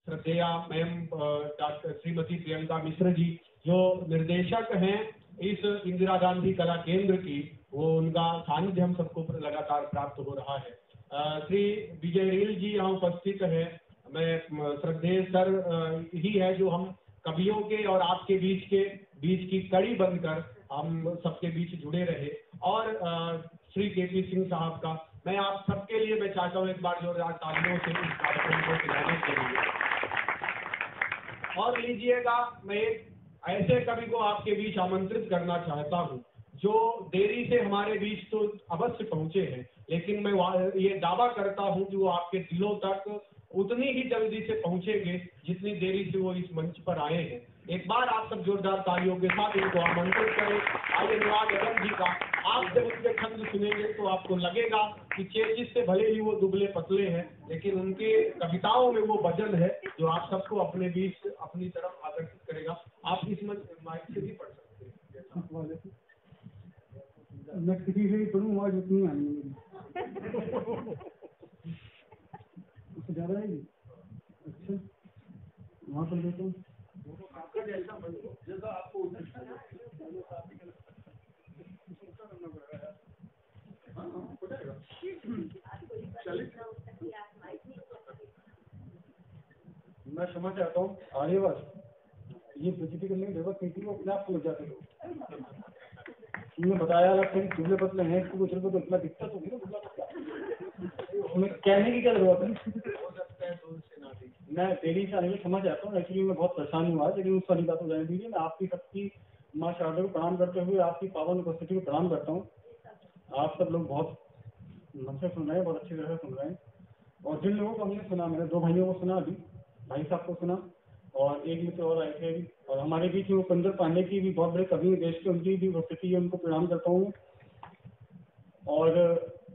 श्रद्धेया ma'am doctor Shrimati Priyanka Mishra ji जो निर्देशक हैं इस इंदिरा गांधी कला केंद्र की, वो उनका सानिध्य हम सबको लगातार प्राप्त हो रहा है। श्री विजय रील जी यहाँ उपस्थित है। मैं श्रद्धेय सर ही है जो हम कवियों के और आपके बीच की कड़ी बनकर हम सबके बीच जुड़े रहे। और श्री केपी सिंह साहब का मैं आप सबके लिए मैं चाहता हूँ एक बार जोरदार तालियों से इस कार्यक्रम को खिलाने के लिए। और लीजिएगा, मैं एक ऐसे कवि को आपके बीच आमंत्रित करना चाहता हूँ जो देरी से हमारे बीच तो अवश्य पहुंचे हैं, लेकिन मैं ये दावा करता हूं कि वो आपके दिलों तक उतनी ही जल्दी से पहुंचेंगे जितनी देरी से वो इस मंच पर आए हैं। एक बार आप सब जोरदार तालियों के साथ इनको आमंत्रित करें। आइए अनुराग अगम जी का, आप जब उनके छंद सुनेंगे तो आपको लगेगा कि चेचिस से भले ही वो दुबले पतले हैं, लेकिन उनके कविताओं में वो वजन है जो आप सबको अपने बीच अपनी तरफ आकर्षित करेगा। आप इस माइक से भी पढ़ सकते हैं। मैं किसी से ही पढ़ूँ, आवाज उतनी आनी मेरी। उससे ज्यादा है। अच्छा, वहाँ पर देखो जैसा आपको मैं समझ आता हूँ। आगे बात ये बेइज्जती करने की जरूरत नहीं थी, वो अपने आप हो जाते लोग। तुमने बताया अलग से दुबले पतले हैं, इसको दूसरे को तो इतना दिक्कत होगी ना दुबला पतला, तुम्हें कहने की क्या जरूरत है। मैं देरी से आने में समझ आता हूँ। एक्चुअली मैं बहुत परेशान हुआ, लेकिन उस वाली बात हो जाने दीजिए। मैं आपकी सबकी माँ शारदा को प्रणाम करते हुए आपकी पावन उपस्थिति को प्रणाम करता हूँ। आप सब लोग बहुत मन से सुन रहे हैं, बहुत अच्छी तरह से सुन रहे हैं। और जिन लोगों को हमने सुना, मैंने 2 भाइयों को सुना, अभी भाई साहब को सुना और एक मित्र और आए थे अभी। और हमारे बीच में उपेंद्र पांडे की भी बहुत बड़े कवि देश के, उनकी भी उपस्थिति है, उनको प्रणाम करता हूँ। और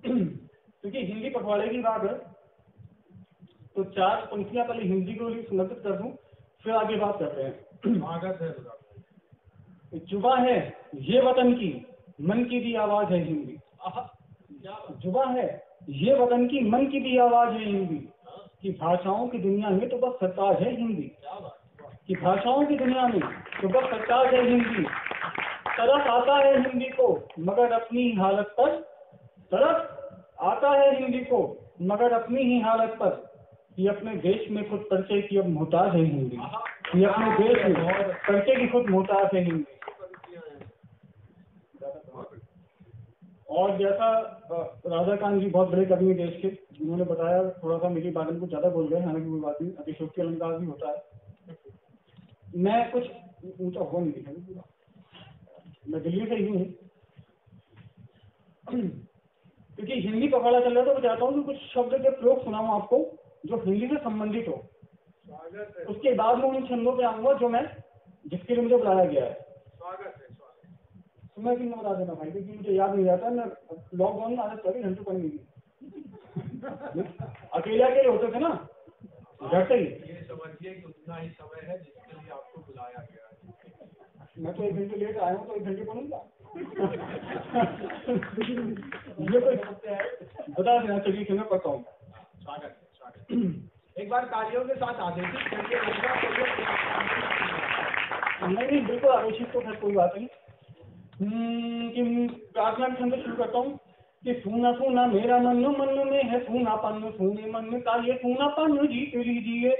क्योंकि हिंदी पखवाड़े की बात है तो 4 पंक्तियां पहले हिंदी को ही समर्पित कर दूं, फिर आगे बात करते हैं। स्वागत है। जुबा है ये वतन की, मन की भी आवाज है हिंदी। जुबा है ये वतन की, मन की भी आवाज है हिंदी। कि भाषाओं की दुनिया में तो बस सरताज है हिंदी। कि भाषाओं की दुनिया में तो बस सरताज है हिंदी। तरस आता है हिंदी को मगर अपनी ही हालत पर, तरस आता है हिंदी को मगर अपनी ही हालत पर। ये अपने देश में खुद परिचय की अब मोहताज है हिंदी। ये अपने देश में परिचय की खुद मोहताज है हिंदी। और जैसा राधाकांत जी बहुत बड़े कवि हैं देश के, जिन्होंने बताया, थोड़ा सा मेरी बात में कुछ ज्यादा बोल गए, हालांकि कोई बात नहीं, अतिशयोक्ति अलंकार भी होता है। मैं कुछ ऊंचा हो नहीं दिखाई पूरा, मैं दिल्ली से ही हूँ। क्योंकि हिंदी पखवाड़ा चल रहा था, मैं चाहता हूँ कि कुछ शब्द के प्रयोग सुनाऊं आपको जो हिंदी से संबंधित हो। उसके बाद में उन छंदों पे आऊंगा जो मैं, जिसके लिए मुझे बुलाया गया है। मैं भी बता देना भाई, क्योंकि मुझे याद नहीं आता। मैं लॉकडाउन में आदत पड़ी, घंटे पड़ी गई। अकेले अकेले होते थे ना घर से ही। ये समझिए कि उतना ही समय है जिसके लिए आपको बुलाया गया है। मैं तो 1 घंटे लेट आया हूँ, तो 1 घंटे पढ़ूंगा। ये तो बता देना, चलिए कि मैं पढ़ता हूँ। स्वागत। एक बार तालियों के साथ आदेशित करिए। नहीं, बिल्कुल आदेशित तो खैर कोई बात नहीं। कि प्रार्थना के छंद शुरू करता हूँ कि सूना सूना मेरा मन मन में है सूनापन, सूने मन का ये सूनापन जीत लीजिए।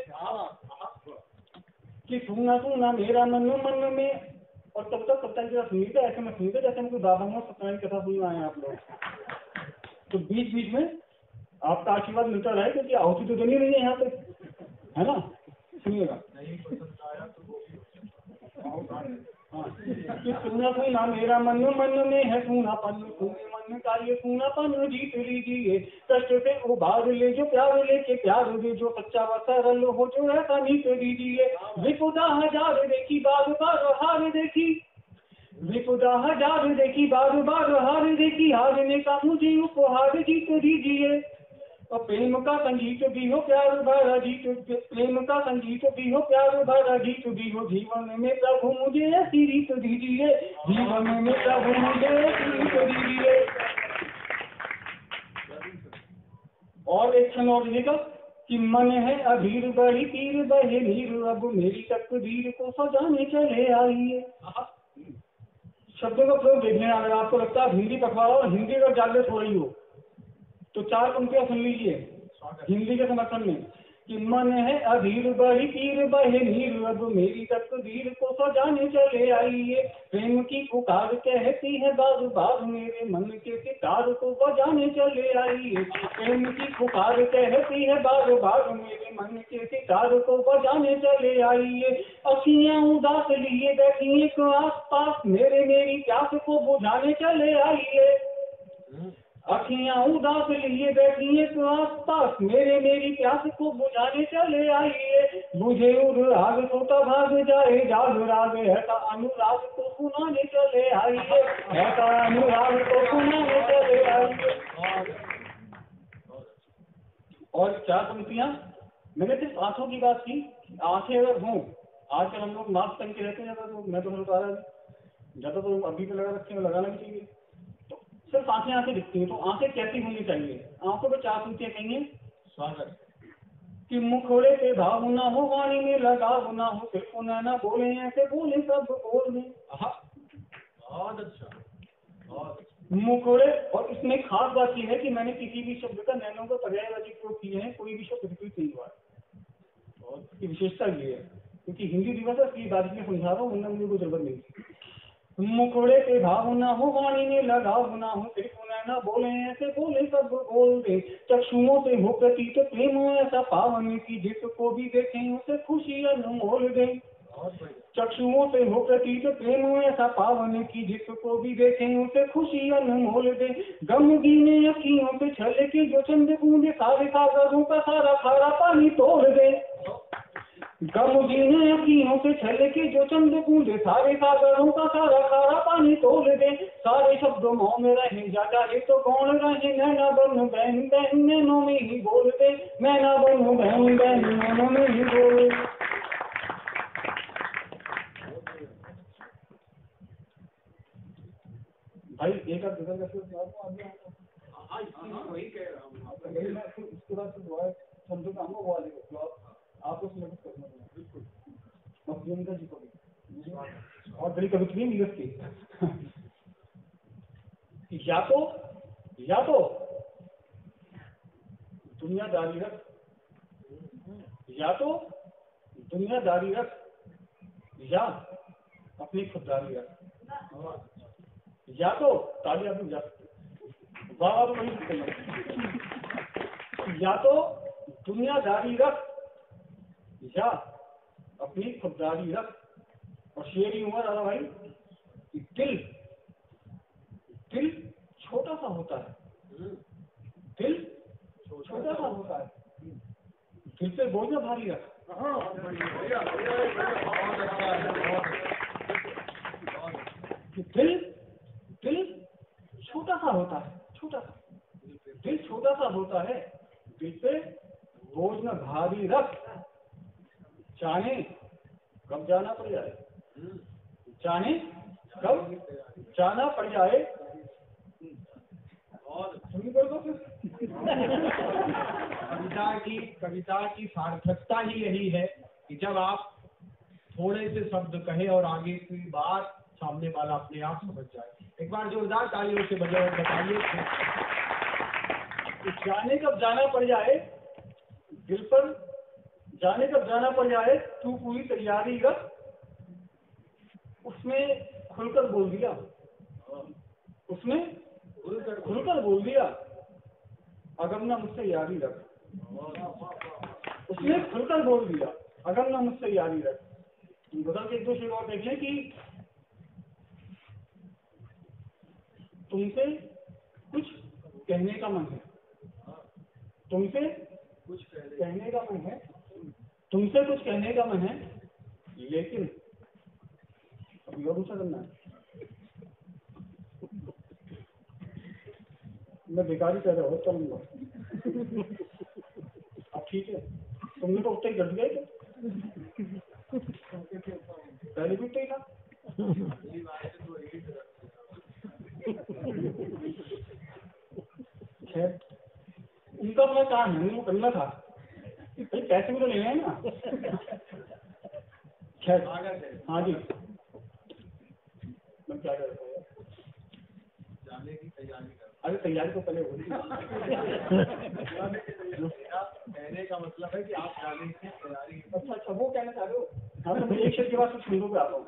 कि सूना सूना मेरा मन मन में, और तब तक सुनिए, ऐसे में सुनिए जैसे मैं कोई बाबा में सत्यनारायण की कथा सुन आए हैं आप लोग। तो बीच बीच में आपका आशीर्वाद मिलता रहे, क्योंकि आहुति तो देनी नहीं है यहाँ पे, है ना। सुनिएगा। कि सूना सूना मेरा मन मन में है सूनापन, सूने मन का ये सूनापन जीत लीजिए। कष्ट से उबार ले जो प्यार लेके, प्यार दे जो सच्चा व सरल हो जो ऐसा नीत दीजिए। विपुदा हजार देखी बार बार हार देखी, विपुदा हजार देखी बार बार हार देखी। हारने का मुझे उपहार जीत दीजिए। और प्रेम का संगीत भी हो प्यार भरा जीत, प्रेम का संगीत भी हो प्यार भरा जीत भी हो। जीवन में प्रभु मुझे ऐसी रीत दीजिए, जीवन में प्रभु मुझे ऐसी रीत दीजिए। और एक क्षण और लिखा कि मन है अधीर बड़ी पीर बहे नीर, अब मेरी तकदीर को सजाने चले आइए। शब्दों का प्रयोग देखने, अगर आपको लगता है हिंदी पखवाड़ा और हिंदी अगर जागृत हो रही हो तो 4 पंक्तियां सुन लीजिए हिंदी के समर्थन में। कि मन है अधीर बड़ी पीर बहे नीर, अब मेरी तकदीर को सजाने चले आइए। प्रेम की पुकार कहती है बार बार, मेरे मन के सितार को बजाने चले आइए। प्रेम की पुकार कहती है बार बार, मेरे मन के सितार को बजाने चले आइए। अखियां उदास लिए बैठी एक आस पास, मेरी प्यास को बुझाने चले आइए। अखियां उदास लिए बैठी एक आस पास, मेरी प्यास को बुझाने चले आइए। बुझे उर आग सोता भाग जाए जाग राग, ऐसा अनुराग को सुनाने चले आइए। ऐसा अनुराग को सुनाने चले आइए। और 4 पंक्तियां मैंने सिर्फ आंखों की बात की। आंखें अगर हों, आजकल हम लोग मास्क पहन के रहते हैं, तो मैं तो बता रहा ज्यादा तो अभी तो लगा रखे हैं, लगाना भी चाहिए। सिर्फ आंखें दिखती हैं, तो आंखें कैसी होनी चाहिए? आंखों पे 4 पंक्तियां कहेंगे। स्वागत। कि मुखड़े पे भाव ना हो, वाणी में लगाव ना हो, सिर्फ ना बोले ऐसे बोले सब बोल दें। बहुत अच्छा। मुखड़े, और इसमें खास बात यह है कि मैंने किसी भी शब्द का नैनों का पर्यायवाची प्रयोग किए हैं, कोई भी शब्द रिपीट नहीं हुआ। और इसकी विशेषता ये है, क्योंकि हिंदी दिवस है इसलिए बात में समझा रहा हूँ, वरना मुझे कोई जरूरत नहीं। मुखड़े पे भाव ना हो, वाणी में लगाव ना हो, सिर्फ ना बोले ऐसे बोले सब बोल दे। चक्षुओं से हो प्रतीत प्रेम ऐसा पावन, की जिसको भी देखें उसे खुशी अनमोल दे। चक्षुओं से हो प्रतीत प्रेम ऐसा पावन, की जिसको भी देखें उसे खुशी अनमोल दे। गमगीने अखियों से छल के जो चंद बूंदे, सारे सागरों का सारा खारा पानी तोड़ दे। गमगीने अखियों से छल के जो चंद बूंदे, सारे सागरों का सारा खारा पानी तोड़ दे। सारे शब्द मौन रहे जा जाए तो गौण रहे, नैना बन बहन बहन नैनों में ही बोल दे। नैना बन बहन बहन नैनों में ही बोल। भाई एक आध गजल कैसे वही कह रहा हूँ। उसके बाद शब्दों का हमको बोल देगा, आपको सिलेक्ट करना है। बिल्कुल। और प्रियंका जी को भी, और बड़ी कवित्री नीरज की। या तो दुनियादारी रख, या तो दुनियादारी रख, या अपनी खुददारी रख। या तो तालियां भी जा सकते, वाह तो वही। या तो दुनियादारी रख, या अपनी खुददारी रख। और शेर ही हुआ दादा भाई, दिल छोटा सा होता है। दिल छोटा सा होता है, दिल पे बोझ भारी रख। दिल छोटा सा होता है, दिल छोटा सा होता है, दिल पे बोझ न भारी रख। चाहे कब जाना पड़ जाए, चाहे कब जाना पड़ जाए। और कविता की सार्थकता ही यही है कि जब आप थोड़े से शब्द कहें और आगे की बात सामने वाला अपने आप समझ जाए। एक बार जोरदार तालियों से बताइए। जाने कब जाना पड़ जाए, दिल पर जाने कब जाना पड़ जाए, तू पूरी तैयारी रख। उसने खुलकर बोल दिया, उसने खुलकर बोल दिया, अगमना मुझसे यारी रख। उसने खुलकर बोल दिया, अगमना मुझसे यारी रख। बदल के 2 शेर और देख लें कि तुमसे कुछ कहने का मन है, तुमसे कुछ कहने का मन है, तुमसे कुछ कहने का मन है, लेकिन अभी और दूसरा करना है। मैं बेकारी कर रहा हूँ करूँगा। अब ठीक है, तुमने तो उतना ही कर दिया, पहले भी उतना ही था। खैर उनका अपना काम है, उनको करना था। पैसे भी तो लेने हैं ना। खैर हाँ जी, मैं क्या कर रहा हूँ, जाने की तैयारी कर। अरे तैयारी तो पहले होगी। कहने का मतलब है कि आप जाने की तैयारी। अच्छा वो कहना चाह रहे हो। हाँ तो मैं एक शब्द के बाद कुछ सुनोगे आता हूँ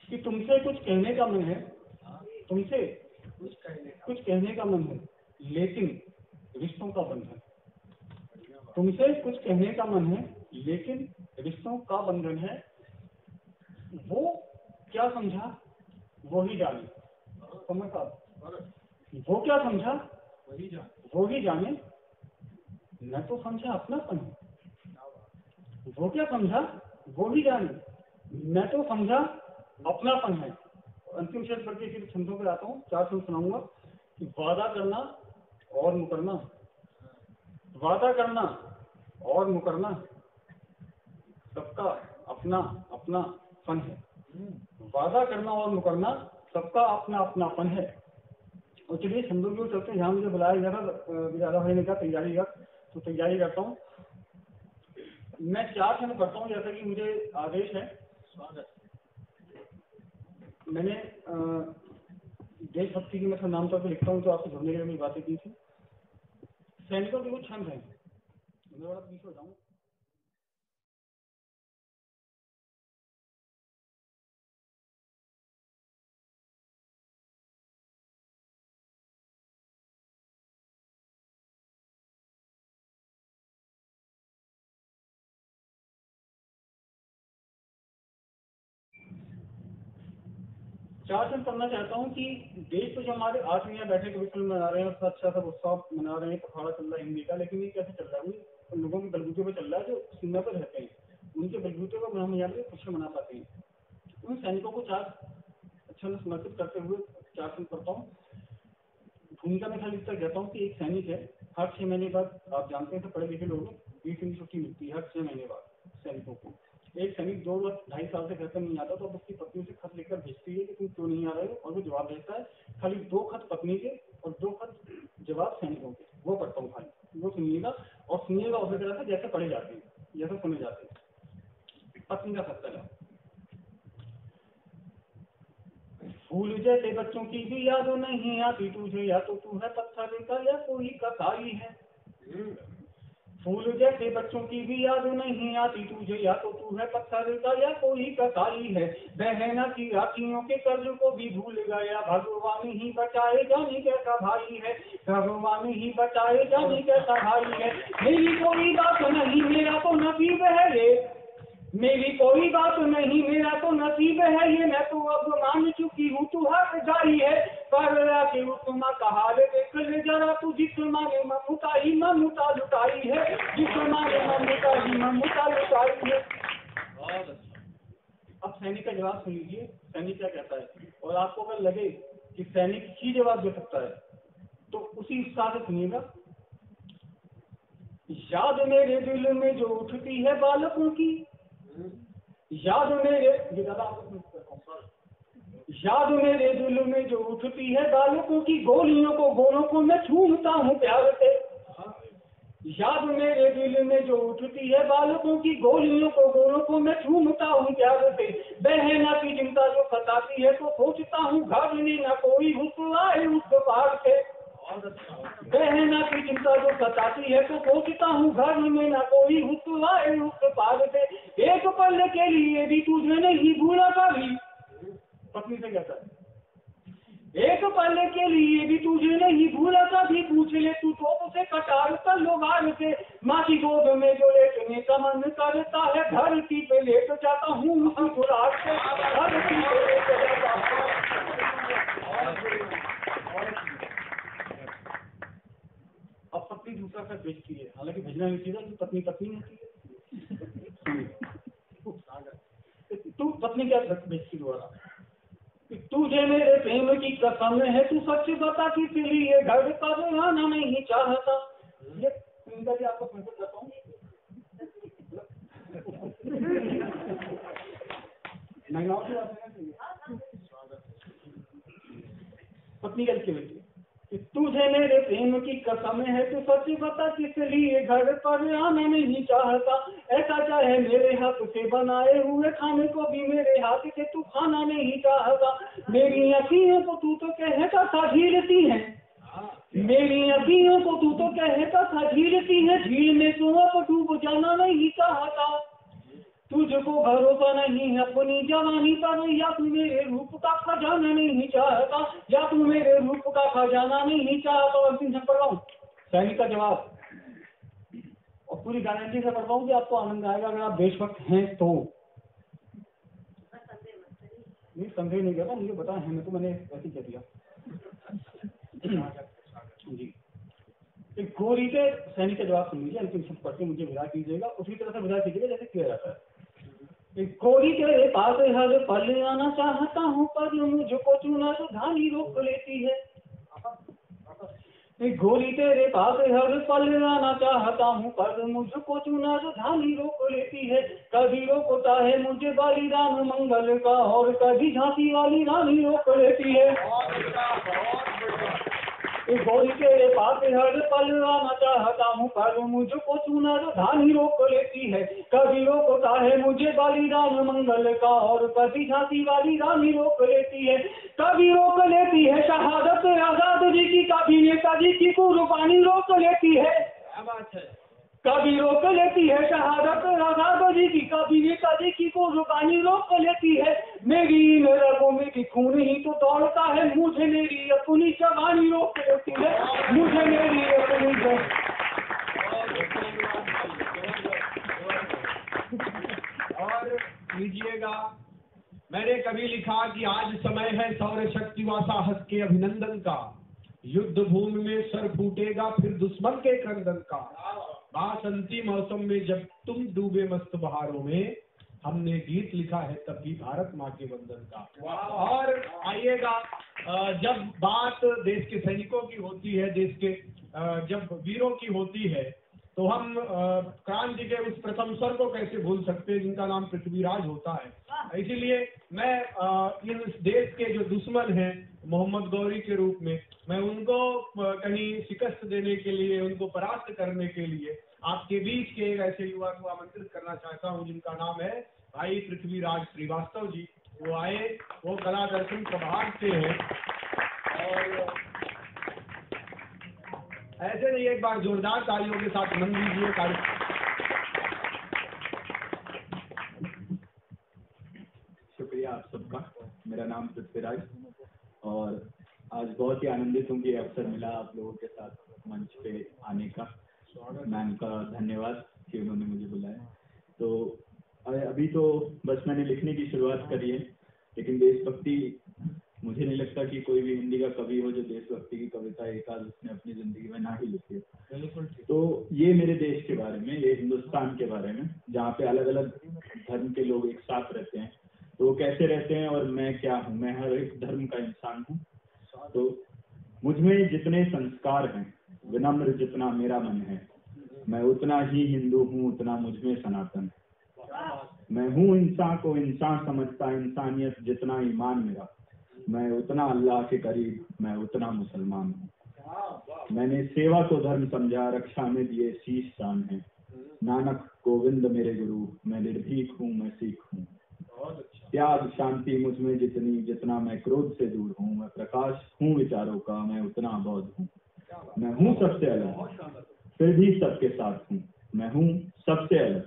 कि तुमसे कुछ कहने का मन है, तुमसे कुछ कहने का मन है लेकिन रिश्तों का बंधन। तुमसे कुछ कहने का मन है लेकिन रिश्तों का बंधन है। वो क्या समझा वो ही जाने। समझ साहब, वो क्या समझा वो ही जाने। मैं तो समझा अपनापन है। वो क्या समझा वो ही जाने, मैं तो समझा अपनापन है। अंतिम शेर पढ़ के फिर छंदों पर आता हूँ। 4 शब्द सुनाऊंगा कि वादा करना और मुकरना, वादा करना और मुकरना सबका अपना अपना फन है। वादा करना और मुकरना सबका अपना अपनापन है। और चलिए छंदों की ओर चलते हैं। यहाँ मुझे बुलाया गया था विद्यालय भाई ने कहा तैयारी कर, तो तैयारी करता हूँ। मैं 4 छंद पढ़ता हूँ जैसा कि मुझे आदेश है। मैंने देशभक्ति की मतलब नाम तौर पर लिखता हूँ तो आपसे जुड़ने के लिए मेरी बातें की थी। सैनिकों के कुछ छंद हैं, मैं बड़ा पीछे हो जाऊँ। चार छंद पढ़ना चाहता हूँ कि देश तो जो हमारे 8 मियाँ बैठे के विश्व मना रहे हैं, अच्छा सब उत्सव मना रहे हैं, पखवाड़ा चल रहा है हिंदी का, लेकिन ये कैसे चल रहा है? उन लोगों के बलबूते पर चल रहा है जो सीमा पर रहते हैं, उनके बलबूते पर हम यहाँ पे खुशी मना पाते हैं। उन सैनिकों को 4 छंद समर्पित करते हुए 4 छंद पढ़ता हूँ। भूमिका में खाली इतना कहता हूँ कि एक सैनिक है, हर 6 महीने बाद, आप जानते हैं तो पढ़े लिखे लोग 20 दिन की छुट्टी मिलती है हर 6 महीने बाद सैनिकों को। एक सैनिक 2-2.5 साल से घर पर नहीं आता तो अब उसकी पत्नी से खत लिखकर भेजती है कि तुम क्यों नहीं आ रहे हो, और वो जवाब देता है। खाली 2 खत पत्नी के और 2 खत जवाब सैनिकों के, वो पढ़ता हूँ खाली, वो सुनिएगा। और सुनिएगा उसी तरह से जैसे पढ़े जाते हैं, जैसे सुने जाते हैं। पत्नी का खत है। फूल जैसे बच्चों की भी याद नहीं आती तुझे, या तो तू है पत्थर का या कोई कसाई है। फूल जैसे बच्चों की भी याद नहीं आती तुझे, या तो तू है पत्थर का या कोई कसाई है। बहना की राखियों के कर्ज को भी भूल गया, भगवान ही बचाए जाने कैसा भाई है, भगवान ही बचाए जाने कैसा भाई है। मेरी कोई बात नहीं मेरा तो नसीब है ये, मेरी कोई बात नहीं मेरा तो नसीब है ये। मैं तो अब मान चुकी हूँ तू हर जाई है, पर के उत्मा का हाल देख ले जरा तू, जिस माने ममता ही ममता लुटाई है, जिस माने ममता ही ममता लुटाई है। अब सैनिक का जवाब सुन लीजिए, सैनिक क्या कहता है। और आपको अगर लगे कि सैनिक ही जवाब दे सकता है तो उसी उत्साह से सुनिएगा। याद मेरे दिल में जो उठती है बालकों की, याद मेरे दिल में जो उठती है बालकों की, गोलियों को गोलों को मैं छूमता हूँ प्यार से। याद मेरे दिल में जो उठती है बालकों की, गोलियों को गोलों को मैं छूमता हूँ प्यार से। बहना की चिंता जो सताती है तो सोचता हूँ घर में न कोई घुस आए उस पार से। बहना की चिंता जो सताती है तो सोचता हूँ घर में न कोई घुस आए उस पार से। एक पल के लिए भी तुझे नहीं भूला कभी, पत्नी से कहता है, एक पल के लिए भी तुझे नहीं भूला कभी, पूछ ले तू तो से कटार कर लो बार से। माँ की गोद में जो लेटने का मन करता है, धरती पे लेट जाता हूँ उसी खुराक से, धरती पे लेट जाता हूँ। अब पत्नी दूसरा खत भेजती है, हालांकि भेजना नहीं चाहिए, पत्नी पत्नी होती है। तू पत्नी क्या भेजती दोबारा, तुझे मेरे प्रेम की कसम है, तू सच बता कि इसलिए घर पर आना नहीं चाहता। ये इनका भी आपको सुनकर करता हूँ। महिलाओं की बात है। पत्नी क्या लिखी हुई है, तू तुझे मेरे प्रेम की कसम है, तू सच बता किस लिए घर पर आना नहीं चाहता। ऐसा चाहे मेरे हाथ से बनाए हुए खाने को भी मेरे हाथ से तू खाना नहीं चाहता। मेरी अखियों को तू तो कहता था झीलती है, मेरी अखियों को तू तो कहता था झीलती है, झील में तू अब डूब जाना नहीं चाहता। तुझको भरोसा नहीं है अपनी जवानी पर, या तू मेरे रूप का खजाना नहीं चाहता, या तू मेरे रूप का खजाना नहीं चाहता। अंतिम छंद पढ़ रहा हूँ, सैनिक का जवाब, और पूरी गारंटी से पढ़ रहा हूँ कि आपको आनंद आएगा अगर आप देशभक्त हैं तो। नहीं संदेह नहीं करता, मुझे पता है, मैं तो मैंने ऐसे कह दिया जी। एक गोरी के सैनिक का जवाब सुन लीजिए, अंतिम शब्द पढ़ के मुझे विदा कीजिएगा, उसी तरह से विदा कीजिएगा जैसे किया जाता है। एक गोरी तेरे पास हर पल आना चाहता हूँ, पर मुझको चुना तो धानी रोक लेती है। एक गोरी तेरे पास हर पल आना चाहता हूँ, पर मुझको चुना तो धानी रोक लेती है। कभी रोकता है मुझे बलिदान मंगल का, और कभी झांसी वाली रानी रोक लेती है। एक गोरी तेरे पास हर पल आना चाहता हूँ, पर मुझको चुना तो धानी रोक लेती है। कभी रोकता है मुझे बलिदान मंगल का, और कभी झांसी वाली रानी रोक लेती है। कभी रोक लेती है शहादत आजाद जी की, कभी नेताजी की कुर्बानी रोक लेती है। क्या बात है। कभी रोक लेती है शहादत आजाद जी की, कभी नेताजी की कुर्बानी रोक लेती है। मेरी रगों में भी खून ही तो दौड़ता है, मुझे मेरी अपनी जवानी रोक लेती है, मुझे मेरी अपनी और लीजिएगा, मैंने कभी लिखा कि आज समय है सौर शक्ति व साहस के अभिनंदन का, युद्ध भूमि में सर फूटेगा फिर दुश्मन के क्रंदन का। बासंती मौसम में जब तुम डूबे मस्त बहारों में, हमने गीत लिखा है तब भी भारत माँ के वंदन का। और आइएगा, जब बात देश के सैनिकों की होती है, देश के जब वीरों की होती है, तो हम क्रांति के उस प्रथम सर को कैसे भूल सकते हैं जिनका नाम पृथ्वीराज होता है। इसीलिए मैं इस देश के जो दुश्मन हैं मोहम्मद गौरी के रूप में, मैं उनको कहीं शिकस्त देने के लिए, उनको परास्त करने के लिए आपके बीच के एक ऐसे युवा को आमंत्रित करना चाहता हूं जिनका नाम है भाई पृथ्वीराज श्रीवास्तव जी। वो आए, वो कला दर्शन प्रभाग से हैं, और ऐसे नहीं, एक बार जोरदार तालियों के साथ मन दीजिए कार्यक्रम। शुक्रिया आप सबका। मेरा नाम पृथ्वीराज, और आज बहुत ही आनंदित हूँ कि अवसर मिला आप लोगों के साथ मंच पे आने का। मैम का धन्यवाद कि उन्होंने मुझे बुलाया। तो अभी तो बस मैंने लिखने की शुरुआत करी है, लेकिन देशभक्ति, मुझे नहीं लगता कि कोई भी हिंदी का कवि हो जो देशभक्ति की कविता एक आध उसने अपनी जिंदगी में ना ही लिखी है। तो ये मेरे देश के बारे में, ये हिंदुस्तान के बारे में, जहाँ पे अलग अलग धर्म के लोग एक साथ रहते हैं, तो वो कैसे रहते हैं और मैं क्या हूँ। मैं हर एक धर्म का इंसान हूँ। तो मुझमें जितने संस्कार हैं, विनम्र जितना मेरा मन है, मैं उतना ही हिंदू हूँ, उतना मुझमें सनातन। मैं हूँ इंसान को इंसान समझता, इंसानियत जितना ईमान मेरा, मैं उतना अल्लाह के करीब, मैं उतना मुसलमान हूँ। मैंने सेवा को धर्म समझा, रक्षा में दिए शीश शान है। नानक गोविंद मेरे गुरु, मैं निर्भीक हूँ, मैं सिख हूँ। त्याग शांति मुझमें जितनी, जितना मैं क्रोध से दूर हूँ। मैं प्रकाश हूँ विचारों का, मैं उतना बौद्ध हूँ। मैं हूँ सबसे अलग फिर भी सबके साथ हूँ। मैं हूँ सबसे अलग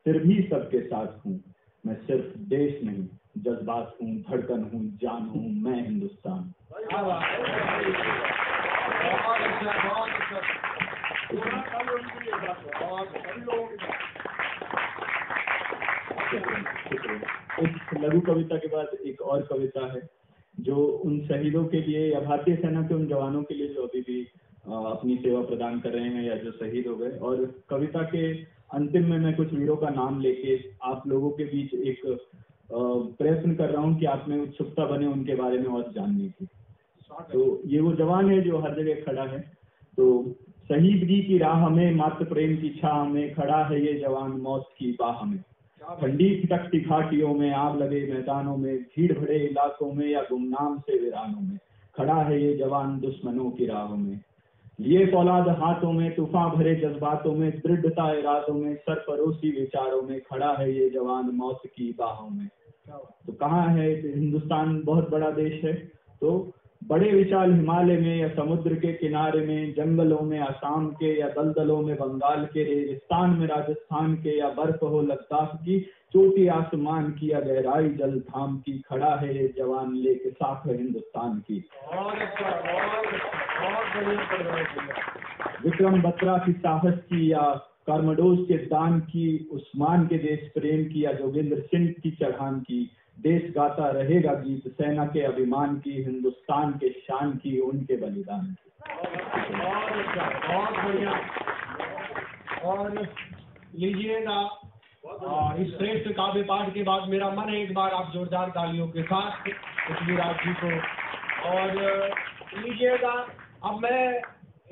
फिर भी सबके साथ हूँ। मैं सिर्फ देश नहीं, जज्बात हूँ, धड़कन हूँ, जान हूँ, मैं हिंदुस्तान। इस लघु कविता के बाद एक और कविता है जो उन शहीदों के लिए या भारतीय सेना के उन जवानों के लिए जो अभी भी अपनी सेवा प्रदान कर रहे हैं या जो शहीद हो गए। और कविता के अंतिम में मैं कुछ वीरों का नाम लेके आप लोगों के बीच एक प्रयत्न कर रहा हूँ कि आप में उत्सुकता बने उनके बारे में और जानने की। तो ये वो जवान है जो हर जगह खड़ा है। तो शहीदगी की राह में, मात्र प्रेम की छाह में, खड़ा है ये जवान मौत की बाह में। ठंडी खिटकती घाटियों में, आग लगे मैदानों में, भीड़ भरे इलाकों में या गुमनाम से वीरानों में, खड़ा है ये जवान दुश्मनों की राहों में। लिए फौलाद हाथों में, तूफान भरे जज्बातों में, दृढ़ता इरादों में, सरफरोशी विचारों में, खड़ा है ये जवान मौत की बाहों में। तो कहाँ है हिंदुस्तान? बहुत बड़ा देश है। तो बड़े विशाल हिमालय में या समुद्र के किनारे में, जंगलों में आसाम के या दलदलों में बंगाल के, रेगिस्तान में राजस्थान के या बर्फ हो लद्दाख की, चोटी आसमान की या गहराई जल धाम की, खड़ा है ये जवान लेके साथ है हिंदुस्तान की। विक्रम बत्रा की साहस की या कार्मडोज के दान की, उस्मान के देश प्रेम की या जोगेंद्र सिंह की चढ़ान की, देश गाता रहेगा गीत सेना के अभिमान की, हिंदुस्तान के शान की, उनके बलिदान की। बहुत बढ़िया। और लीजिएगा, इस श्रेष्ठ काव्य पाठ के बाद मेरा मन है एक बार आप जोरदार तालियों के साथ पृथ्वीराज जी को। और लीजिएगा, अब मैं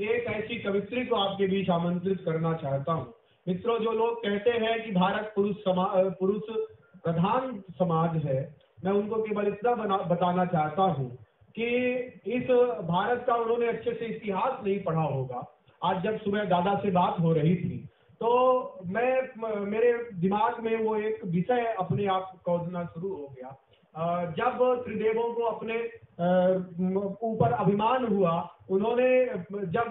एक ऐसी कवित्री को आपके बीच आमंत्रित करना चाहता हूँ। मित्रों, जो लोग कहते हैं कि भारत पुरुष प्रधान समाज है, मैं उनको केवल इतना बताना चाहता हूँ कि इस भारत का उन्होंने अच्छे से इतिहास नहीं पढ़ा होगा। आज जब सुबह दादा से बात हो रही थी तो मेरे दिमाग में वो एक विषय अपने आप खोजना शुरू हो गया। जब त्रिदेवों को अपने ऊपर अभिमान हुआ, उन्होंने जब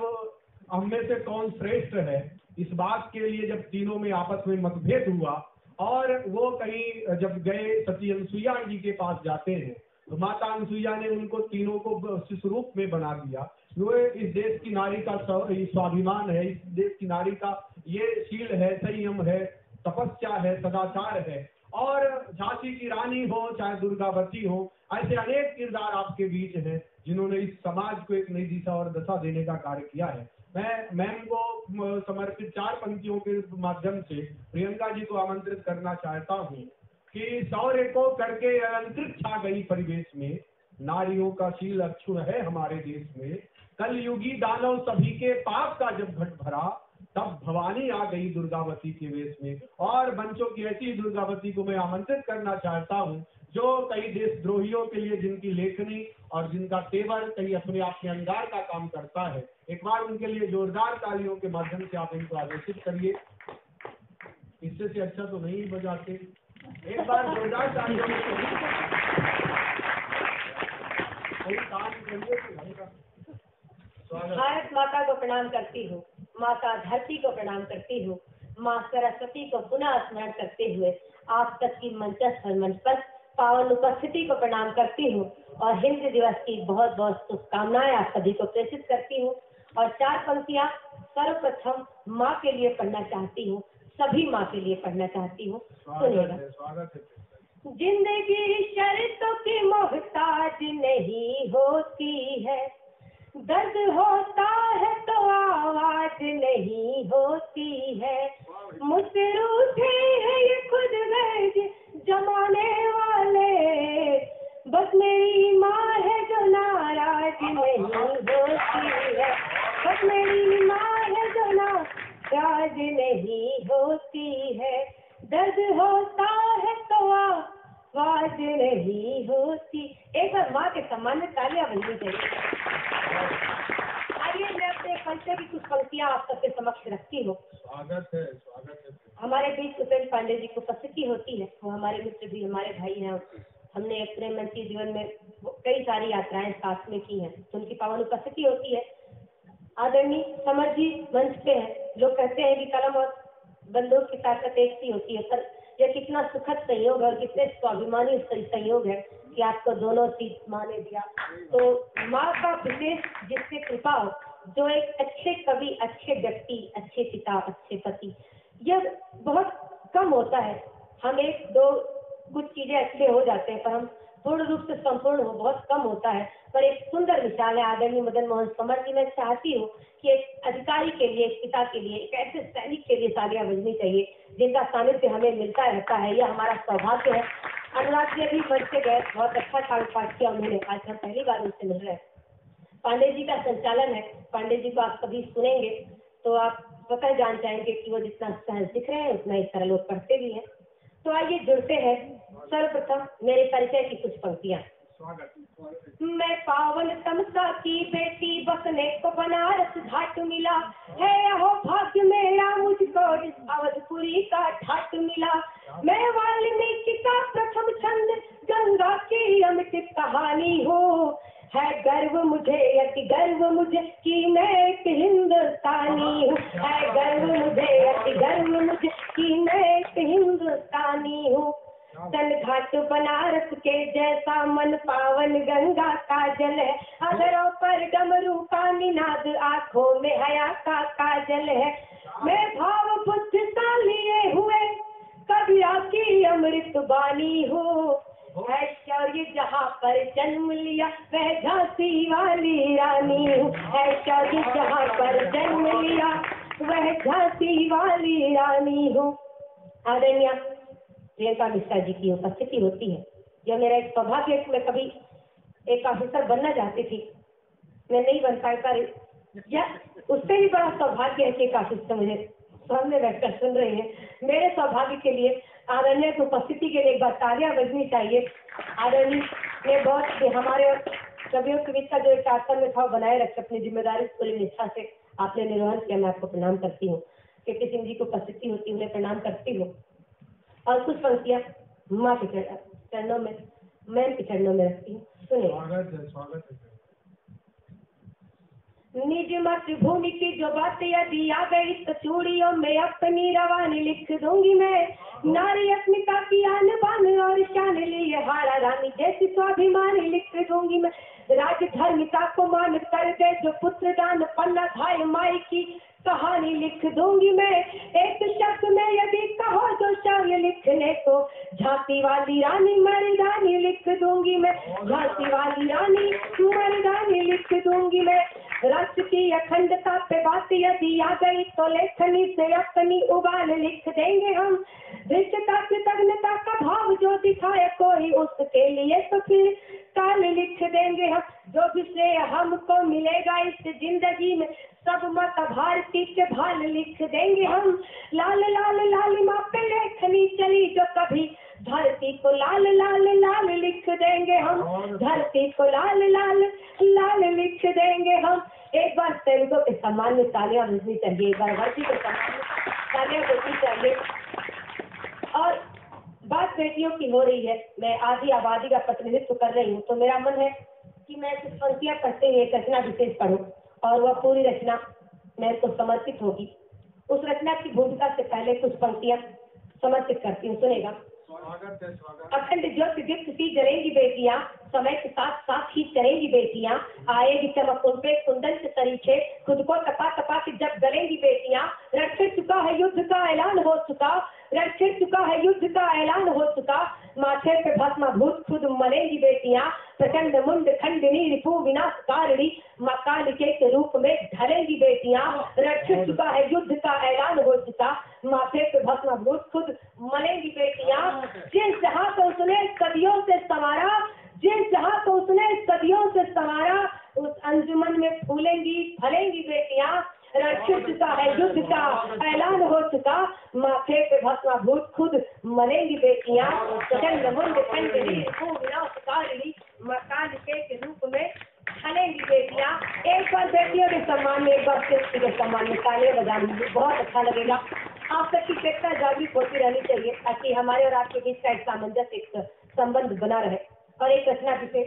हम में से कौन श्रेष्ठ है इस बात के लिए जब तीनों में आपस में मतभेद हुआ, और वो कहीं जब गए सती अनसुईया जी के पास जाते हैं तो माता अनसुईया ने उनको तीनों को शिशु रूप में बना दिया। वो इस देश की नारी का स्वाभिमान है, इस देश की नारी का ये शील है, संयम है, तपस्या है, सदाचार है। और झांसी की रानी हो चाहे दुर्गावती हो, ऐसे अनेक किरदार आपके बीच हैं जिन्होंने इस समाज को एक नई दिशा और दशा देने का कार्य किया है। मैं मैम को समर्पित 4 पंक्तियों के माध्यम से प्रियंका जी को आमंत्रित करना चाहता हूँ कि शौर्य को करके अलंकृत छा गई परिवेश में, नारियों का शील अक्षुण है हमारे देश में, कल युगी दानव सभी के पाप का जब घट भरा, तब भवानी आ गई दुर्गावती के वेश में। और बंचों की ऐसी दुर्गावती को मैं आमंत्रित करना चाहता हूँ जो कई देशद्रोहियों के लिए जिनकी लेखनी और जिनका तेवर कहीं अपने आप में अंगार का काम करता है। एक बार उनके लिए जोरदार तालियों के माध्यम से आप इनको आदेशित करिए। इससे से अच्छा तो नहीं बजाते, एक बार जोरदार तालियों में काम करिए। भारत माता को प्रणाम करती हूँ, माता धरती को प्रणाम करती हूँ, माँ सरस्वती को पुनः स्मरण करते हुए आप तक की मंच पर पावन उपस्थिति को प्रणाम करती हूँ और हिंद दिवस की बहुत बहुत शुभकामनाएं आप सभी को प्रेषित करती हूँ। और 4 पंक्तियाँ सर्वप्रथम माँ के लिए पढ़ना चाहती हूँ, सभी माँ के लिए पढ़ना चाहती हूँ। सुनिएगा। जिंदगी शर्तों की मोहताज नहीं होती है, दर्द होता है तो आवाज नहीं होती है, मुझसे रूठे हैं ये खुद गर्ज जमाने वाले, बस मेरी माँ है जो नाराज नहीं होती है, बस मेरी माँ है जो नाराज नहीं होती है, दर्द होता है तो आवाज नहीं होती। एक बार माँ के सम्मान में तालियां बजनी चाहिए। आइए मैं अपने कविता की कुछ पंक्तियां आप सबके समक्ष रखती हूँ। स्वागत है, स्वागत है। हमारे बीच उपेंद्र पांडे जी को उपस्थिति होती है, वो हमारे मित्र भी हमारे भाई हैं। हमने अपने मंत्री जीवन में कई सारी यात्राएं साथ में की हैं, तो उनकी पावन उपस्थिति होती है। आदरणीय समर जी मंच पे है। लोग कहते हैं कि कलम और बंदूक की ताकत एक सी होती है, पर यह कितना सुखद संयोग है और कितने स्वाभिमानी संयोग है कि आपको दोनों चीज माँ ने दिया। तो माँ का विशेष जिससे कृपा हो, जो एक अच्छे कवि, अच्छे व्यक्ति, अच्छे पिता, अच्छे पति, यह बहुत कम होता है। हम एक दो कुछ चीजें अच्छे हो जाते हैं पर हम पूर्ण रूप से संपूर्ण हो बहुत कम होता है। पर एक सुंदर मिसाल है आदरणीय मदन मोहन समर जी। मैं चाहती हूँ कि एक अधिकारी के लिए, एक पिता के लिए, एक ऐसे सैनिक के लिए तालियां बजनी चाहिए जिनका सानिध्य हमें मिलता रहता है। यह हमारा सौभाग्य है। अनुराग जी अभी मंच पे गए, बहुत अच्छा काव्य पाठ किया उन्होंने, आज हम पहली बार उनसे मिल रहे हैं। पांडे जी का संचालन है, पांडे जी को आप कभी सुनेंगे तो आप स्वतः जान जाएंगे कि वो जितना सहज दिख रहे हैं उतना ही सरल वो पढ़ते भी हैं। तो आइए जुड़ते हैं। सर्वप्रथम मेरे परिचय की कुछ पंक्तियां। स्वागत। मैं पावन तमसा की बेटी बसने को बनारस घाट मिला है, हो भाग्य मेरा मुझको अवधपुरी का ठाट मिला। मैं वाल्मीकि का प्रथम छंद गंगा की अमित कहानी हूँ, है गर्व मुझे अति गर्व मुझे कि मैं एक हिंदुस्तानी हूँ, है गर्व मुझे अति गर्व मुझे कि मैं एक हिंदुस्तानी हूँ। तन घाट बनारस के जैसा मन पावन गंगा का जल है, अधरों पर डमरू का निनाद आँखों में हया का काजल है। मैं भाव बुद्ध सा लिए हुए कबीरा की अमृत बानी हूँ, ऐश्वर्य जहाँ पर जन्म लिया वह झांसी वाली रानी हूँ, ऐश्वर्य जहाँ पर जन्म लिया वह झांसी वाली रानी हूँ। आदरणीय प्रियंका मिश्रा जी की उपस्थिति होती है। यह मेरा एक सौभाग्य है कि मैं कभी एक ऑफिसर बनना चाहती थी, मैं नहीं बन पाई, पर या उससे भी बड़ा सौभाग्य है कि एक ऑफिसर मुझे सामने बैठकर सुन रहे हैं। मेरे सौभाग्य के लिए आदरणीय की उपस्थिति के लिए एक बार तालियां बजनी चाहिए। आदरणीय ने बहुत हमारे सभी के बीच का जो एक आत्म था बनाए रखे, अपनी जिम्मेदारी पूरी निष्ठा से आपने निर्वहन किया। मैं आपको प्रणाम करती हूँ। के सिंह जी की उपस्थिति होती है, उन्हें प्रणाम करती हूँ। और कुछ पंक्तियां माँ के चरणों में, मैम के चरणों में रखती हूँ। सुनिए। स्वागत है। निज मातृभूमि की जो बात यदि आ गई तो चूड़ियों में अपनी रवानी लिख दूंगी मैं। नारी अस्मिता की आन बान और शान लिए हारा रानी जैसी स्वाभिमानी लिख दूंगी मैं। राज धर्मिता को मान कर दे जो पुत्र दान पन्ना धाय माई की कहानी लिख दूंगी मैं। एक शब्द में यदि कहो जो शौर्य लिखने को झांसी वाली रानी मर्दानी लिख दूंगी मैं। झांसी वाली रानी मर्दानी लिख दूंगी मैं। राष्ट्र की अखंडता पे बात यदि आ गई तो लेखनी से अपनी उबाल लिख देंगे हम। धृष्टता कृतज्ञता का भाव जो दिखाए कोई उसके लिए तो फिर काल लिख देंगे हम। जो भी श्रेय हमको मिलेगा इस जिंदगी में सब मत भारती के भाल लिख देंगे हम। लाल लाल लाल माँ पे लेखनी चली जो कभी धरती को लाल लाल लाल लिख देंगे हम। धरती को लाल लाल लाल लिख देंगे हम। एक बार सैनिकों के सम्मान में तालियां बजनी चाहिए, एक बार वर्दी के सम्मान में तालियां बजनी चाहिए। और बात बेटियों की हो रही है, मैं आधी आबादी का प्रतिनिधित्व कर रही हूँ, तो मेरा मन है कि मैं कुछ पंक्तियां पढ़ते हुए एक रचना विशेष पढ़ूं और वह पूरी रचना मेरे को समर्पित होगी। उस रचना की भूमिका से पहले कुछ पंक्तियां समर्पित करती हूँ। सुनेगा। अखंड ज्योति दीप्त सी जलेंगी बेटियां, समय के साथ साथ ही चलेंगी बेटियां। आएगी चमक उन पे कुंदन से तरीके, खुद को तपा तपा के जब गलेंगी बेटियां। रण छिड़ चुका है युद्ध का ऐलान हो चुका, रण छिड़ चुका है युद्ध का ऐलान हो चुका। माथे पे भस्माभूत खुद मलेंगी बेटियां। प्रचंड मुंड खंडनी रिपु विनाशकारिणी मां कालिके के रूप में ढलेंगी बेटियां। रण छिड़ चुका है युद्ध का ऐलान हो चुका, माथे पे भस्माभूत खुद मलेंगी बेटियां। जिस जहां को उसने सदियों से संवारा, जिस जहां को उसने सदियों से संवारा, उस अंजुमन में फूलेंगी फलेंगी बेटियां। रण छिड़ चुका है युद्ध का ऐलान हो चुका, माथे पे भस्माभूत खुद मलेंगी बेटियां। प्रचंड मुंड खंडनी रिपु विनाशकारिणी मां कालिके के रूप में ढलेंगी बेटियां। एक बार बेटियों के सम्मान में, एक बार शिष्य के सम्मान में तालियां बजानी, बहुत अच्छा लगेगा। आप तक की चेतना जागृत होती रहनी चाहिए ताकि हमारे और आपके बीच का एक सामंजस्य, एक संबंध बना रहे। और एक रचना जिसे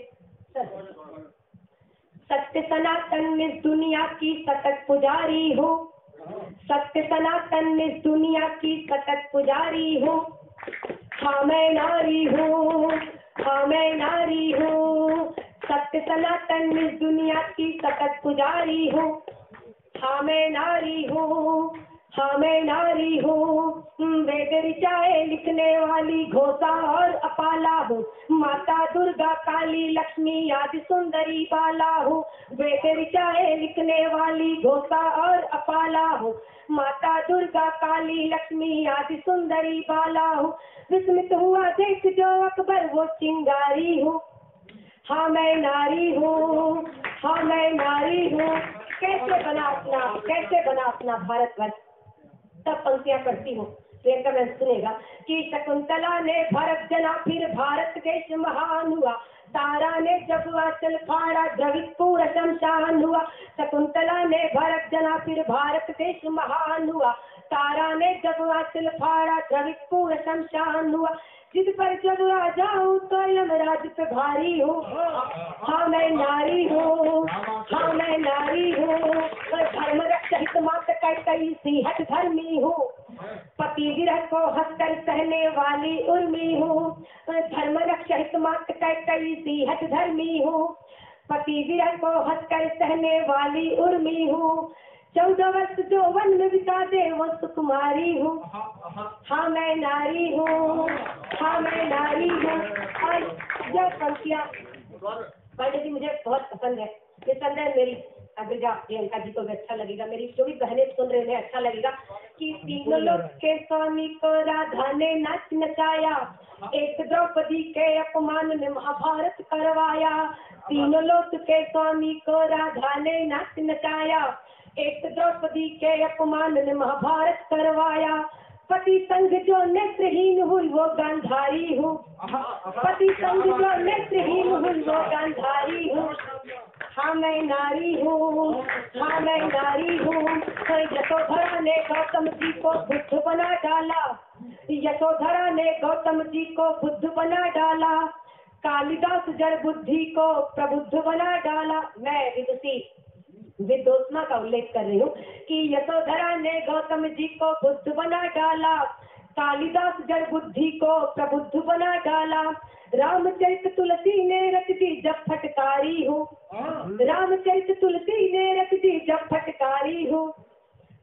सत्य सनातन इस दुनिया की सतत पुजारी हो। सत्य सनातन इस दुनिया की सतत पुजारी हो। हाँ मैं नारी हूँ, हाँ मैं नारी हूँ। सत्य सनातन इस दुनिया की सतत पुजारी हूँ। हाँ मैं नारी हूँ, हाँ मैं नारी हूँ। वेद ऋचाएं लिखने वाली घोषा और अपाला हूँ। माता दुर्गा काली लक्ष्मी आदि सुंदरी बाला हूँ। वेद ऋचाएं लिखने वाली घोषा और अपाला हूँ। माता दुर्गा काली लक्ष्मी आदि सुंदरी बाला हूँ। विस्मित हुआ देख जो अकबर वो चिंगारी हूँ। हाँ मैं नारी हूँ, हाँ मैं नारी हूँ। कैसे बना अपना भारतवर्ष। तब पंक्तियां पढ़ती हूँ, प्रियंका मैम सुनेगा कि शकुंतला ने भरत जना फिर भारत देश महान हुआ। तारा ने जब आंचल फाड़ा द्रवित पूरा शमशान हुआ, शकुंतला ने भरत जना फिर भारत देश महान हुआ। तारा ने जब आंचल फाड़ा द्रवित पूरा शमशान हुआ, जिद पर जब आ जाऊं तो यमराज पे भारी हूँ। हाँ मैं नारी हूँ, हाँ मैं नारी हूँ, धर्म रक्षित मात कई सिंहत धर्मी हूँ, पति विरह को हंसकर सहने वाली उर्मी हूँ। धर्म रक्षित मात कई सिंहत धर्मी हूँ, पति विरह को हंसकर सहने वाली उर्मी हूँ। 14 वर्ष जो वन में बिता दे वो सुकुमारी हूँ। हाँ मैं नारी हूँ, हाँ मैं नारी हूँ। और यह पंक्तियाँ पंडित जी मुझे बहुत पसंद है। ये संदेश मेरी अग्रजा प्रियंका जी को भी अच्छा लगेगा, मेरी जो भी बहनें सुन रहे हैं अच्छा लगेगा कि तीनों लोग के स्वामी को राधा ने नाच नचाया, एक द्रौपदी के अपमान ने महाभारत करवाया। तीनों लोग के स्वामी को राधा ने नाच नचाया, एक द्रौपदी के अपमान ने महाभारत करवाया। पति संग जो नेत्रहीन हुई वो गांधारी हूँ, पति संग जो नेत्रहीन हुई वो गांधारी हूँ। हाँ मैं नारी हूँ, हाँ मैं नारी हूँ। यशोधरा ने गौतम जी को बुद्ध बना डाला, यशोधरा ने गौतम जी को बुद्ध बना डाला, कालिदास जड़ बुद्धि को प्रबुद्ध बना डाला। मैं विदुषी विदोषमा का उल्लेख कर रही हूँ कि यशोधरा ने गौतम जी को बुद्ध बना डाला, कालिदास जड़ बुद्धि को प्रबुद्ध बना डाला। रामचरित तुलसी ने रच दी जब फटकारी हूँ, रामचरित तुलसी ने रच दी जब फटकारी हूँ।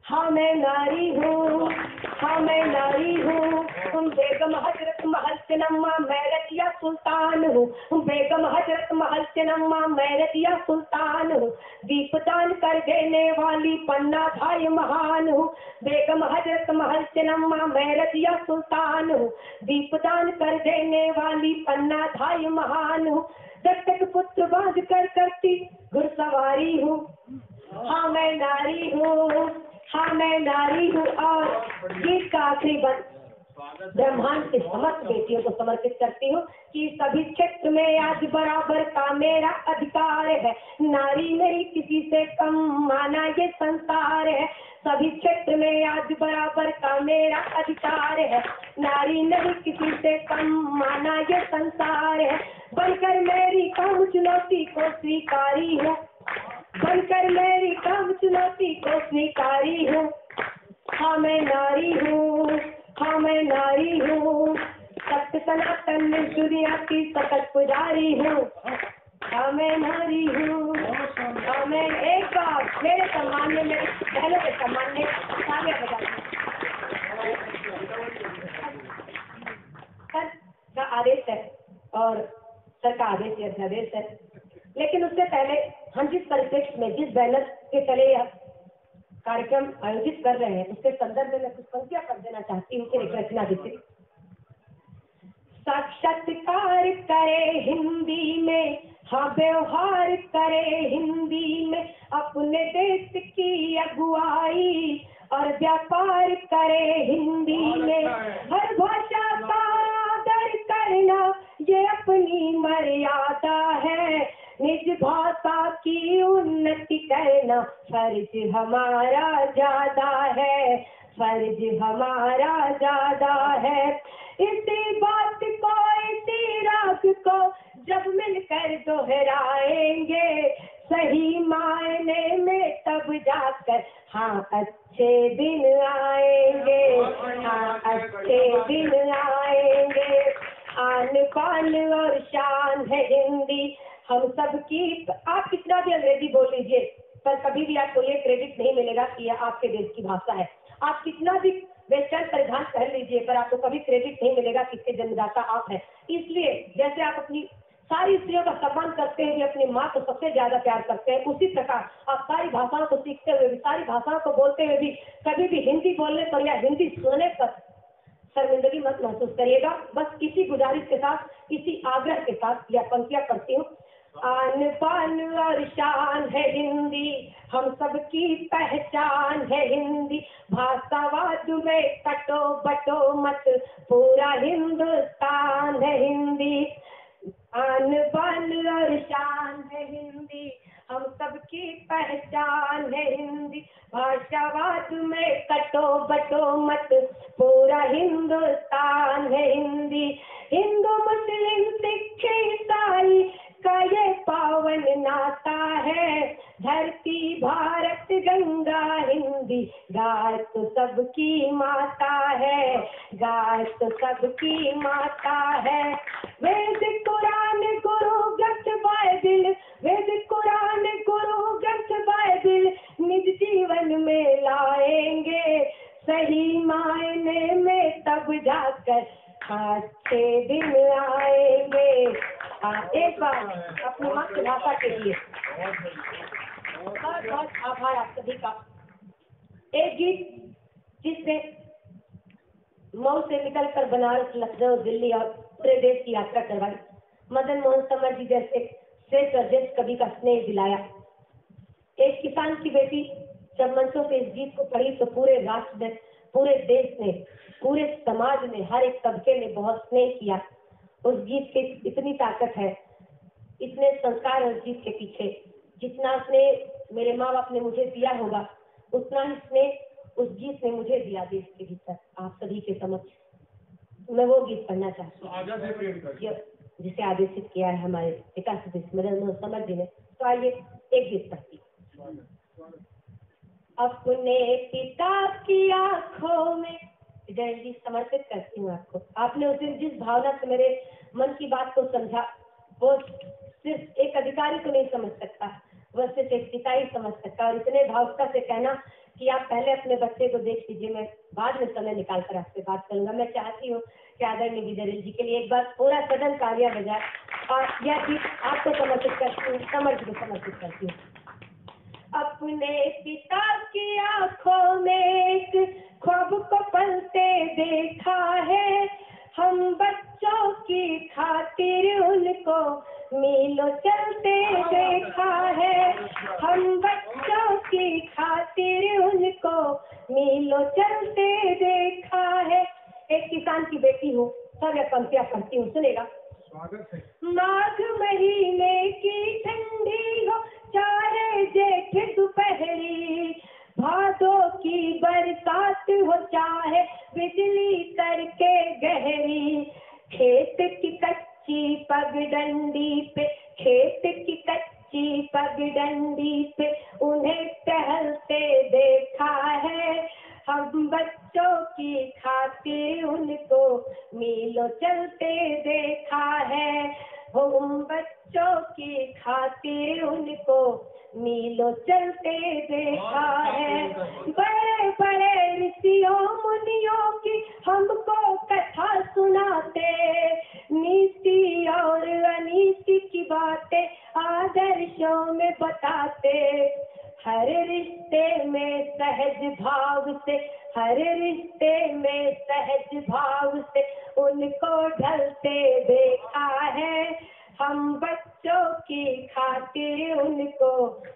हाँ मैं नारी हूँ, हाँ मैं नारी हूँ। बेगम हजरत महल चनम्मा मैं रजिया सुल्तान हूँ, बेगम हजरत महल चनम्मा मैं रजिया सुल्तान हूँ। दीपदान कर देने वाली पन्ना धाय महान हूँ, बेगम हजरत महल चनम्मा मैं रजिया सुल्तान हूँ। दीपदान कर देने वाली पन्ना धाय महान हूँ। दत्तक पुत्र बांध कर करती घुड़सवारी हूँ। हाँ मैं नारी हूँ, हाँ मैं नारी हूँ। और गीत का आखिरी बंद ब्रह्मांड के समस्त बेटियों को समर्पित करती हूँ कि सभी क्षेत्र में आज बराबर का मेरा अधिकार है, नारी नहीं किसी से कम माना ये संसार है। सभी क्षेत्र में आज बराबर का मेरा अधिकार है, नारी नहीं किसी से कम माना ये संसार है। बनकर मेरी काम चुनौती को स्वीकारी हूँ, बनकर मेरी काम चुनौती को स्वीकारी हूँ। हाँ मैं नारी हूँ, हाँ मैं नारी हूँ। सत्य सनातन में दुनिया की सकल पुजारी हूँ। हाँ मैं नारी हूँ, हाँ मैं एक बार मेरे सम्मान में मेरे पहले के सम्मान में तालियां बजाती हूँ। सर का आदेश है और सर का आदेश है, अध्यादेश है, लेकिन उससे पहले हम जिस परिप्रेक्ष्य में जिस बैनर के तले यह कार्यक्रम आयोजित कर रहे हैं उसके संदर्भ में मैं कुछ पंक्तियां पढ़ देना चाहती हूँ। फिर एक रचना देती। साक्षात्कार करे हिंदी में, हाँ व्यवहार करे हिंदी में, अपने देश की अगुवाई और व्यापार करे हिंदी में। हर भाषा का आदर करना ये अपनी मर्यादा है, निज भाषा की उन्नति करना फर्ज हमारा ज्यादा है, फर्ज हमारा ज्यादा है। इसी बात को इसी राग को जब मिलकर दोहराएंगे सही मायने में तब जाकर हाँ अच्छे दिन आएंगे, हाँ अच्छे दिन आएंगे। आन बान और शान है हिंदी हम सब की। आप कितना भी अंग्रेजी बोल लीजिए पर कभी भी आपको ये क्रेडिट नहीं मिलेगा कि यह आपके देश की भाषा है। आप कितना भी वेस्टर्न परिधान पहन लीजिए पर आपको कभी क्रेडिट नहीं मिलेगा कि इसके जन्मदाता आप हैं। इसलिए जैसे आप अपनी सारी स्त्रियों का सम्मान करते हुए अपनी माँ को सबसे ज्यादा प्यार करते हैं, उसी प्रकार आप सारी भाषाओं को सीखते हुए भी, सारी भाषाओं को बोलते हुए भी कभी भी हिंदी बोलने पर या हिंदी सुनने पर शर्मिंदगी मत महसूस करिएगा। बस इसी गुजारिश के साथ, इसी आग्रह के साथ यह पंक्तियां पढ़ती हूँ। आन बान और शान है हिंदी हम सबकी पहचान है हिंदी, भाषावाद में कटो बटो मत पूरा हिंदुस्तान है हिंदी। आन बान और शान है हिंदी, हम सबकी पहचान है हिंदी। भाषावाद में कटो बटो मत, पूरा हिंदुस्तान है हिंदी। हिंदू मुस्लिम सिख ईसाई का ये पावन नाता है, धरती भारत गंगा हिंदी, गाय तो सबकी माता है, गाय तो सबकी माता है। वेद कुरान गुरु ग्रंथ बाइबिल, वेद कुरान गुरु ग्रंथ बाइबिल निज जीवन में लाएंगे, सही मायने में तब जाकर अच्छे दिन आएंगे। एक बार अपनी मातृभाषा के लिए बहुत बहुत आभार आप सभी का। एक गीत जिसने मऊ से निकलकर बनारस, लखनऊ, दिल्ली और पूरे देश की यात्रा करवाई, मदन मोहन समर जी जैसे श्रेष्ठ और ज्येष्ठ कवि का स्नेह दिलाया। एक किसान की बेटी जब मंचों पे इस गीत को पढ़ी तो पूरे राष्ट्र ने, पूरे देश ने, पूरे समाज ने, हर एक तबके ने बहुत स्नेह किया। उस गीत की इतनी ताकत है, इतने संस्कार और गीत के पीछे, जितना स्नेह मेरे माँ बाप ने मुझे दिया होगा उतना ही स्नेह उस गीत ने मुझे दिया देश के भीतर। आप सभी के समक्ष मैं वो गीत पढ़ना चाहती हूँ जिसे आदेशित किया है हमारे पिता श्री मदन मोहन समर जी ने। तो आइए एक गीत पढ़ती हूँ। अपने पिता की आंखों में, जय जी समर्पित करती हूँ आपको। आपने उस दिन जिस भावना से मेरे मन की बात को समझा, वो सिर्फ एक अधिकारी को नहीं समझ सकता, वह सिर्फ एक पिता ही समझ सकता। और इतने भावुकता से कहना कि आप पहले अपने बच्चे को देख लीजिए, मैं बाद में समय निकाल कर आपसे बात करूंगा। मैं चाहती हूँ कि आदरणीय विजय जी के लिए एक बार पूरा सदन तालियां बजाए और यह गीत आपको समर्पित करती हूँ, समर जी को समर्पित करती हूँ। अपने पिता की आंखों में एक ख्वाब को पलते देखा है, हम बच्चों की खातिर उनको मीलों चलते देखा है, हम बच्चों की खातिर उनको मीलों चलते देखा है। एक किसान की बेटी हूँ, सब यह पंक्तियां पढ़ती हूँ, सुनेगा। माघ महीने की ठंडी हो, चाहे जेठ दोपहरी, भादों की बरसात हो, चाहे बिजली करके गहरी, खेत की कच्ची पगडंडी पे, खेत की कच्ची पगडंडी पे उन्हें टहलते देखा है, हम बच्चों की खातिर उनको मीलों चलते देखा है, हम बच्चों की खातिर उनको मीलों चलते देखा है। बड़े बड़े ऋषियों मुनियों की हमको कथा सुनाते, नीति और अनीति की बातें आदर्शों में बताते, हर रिश्ते में सहज भाव से, हर रिश्ते में सहज भाव से उनको ढलते देखा है, हम बच्चों की खातिर उनको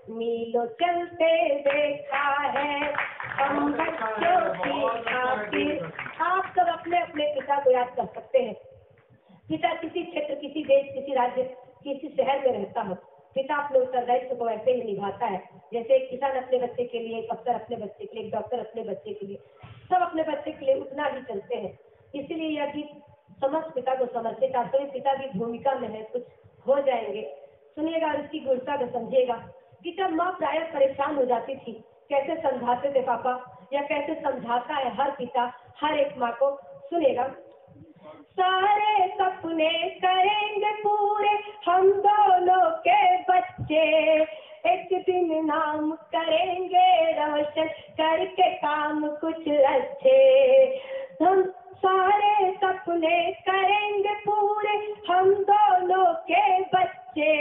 मीलों चलते देखा है, हम बच्चों की खातिर। आप सब अपने अपने पिता को याद कर सकते हैं। पिता किसी क्षेत्र, किसी देश, किसी राज्य, किसी शहर में रहता हो, पिता अपने उत्तरदायित्व को वैसे ही निभाता है जैसे एक किसान अपने बच्चे के लिए, एक अफसर अपने बच्चे के लिए, एक डॉक्टर अपने बच्चे के लिए, सब अपने बच्चे के लिए उतना ही चलते हैं। इसलिए यह गीत समस्त पिता को समर्पित। आप सभी पिता की भूमिका में है, कुछ हो जाएंगे, सुनिएगा और इसकी गुणता को समझिएगा कि जब माँ प्राय परेशान हो जाती थी, कैसे समझाते थे पापा, या कैसे समझाता है हर पिता हर एक माँ को, सुनिएगा। सारे सपने करेंगे पूरे हम दोनों के बच्चे, एक दिन नाम करेंगे रोशन करके काम कुछ अच्छे, हम सारे सपने करेंगे पूरे हम दोनों के बच्चे,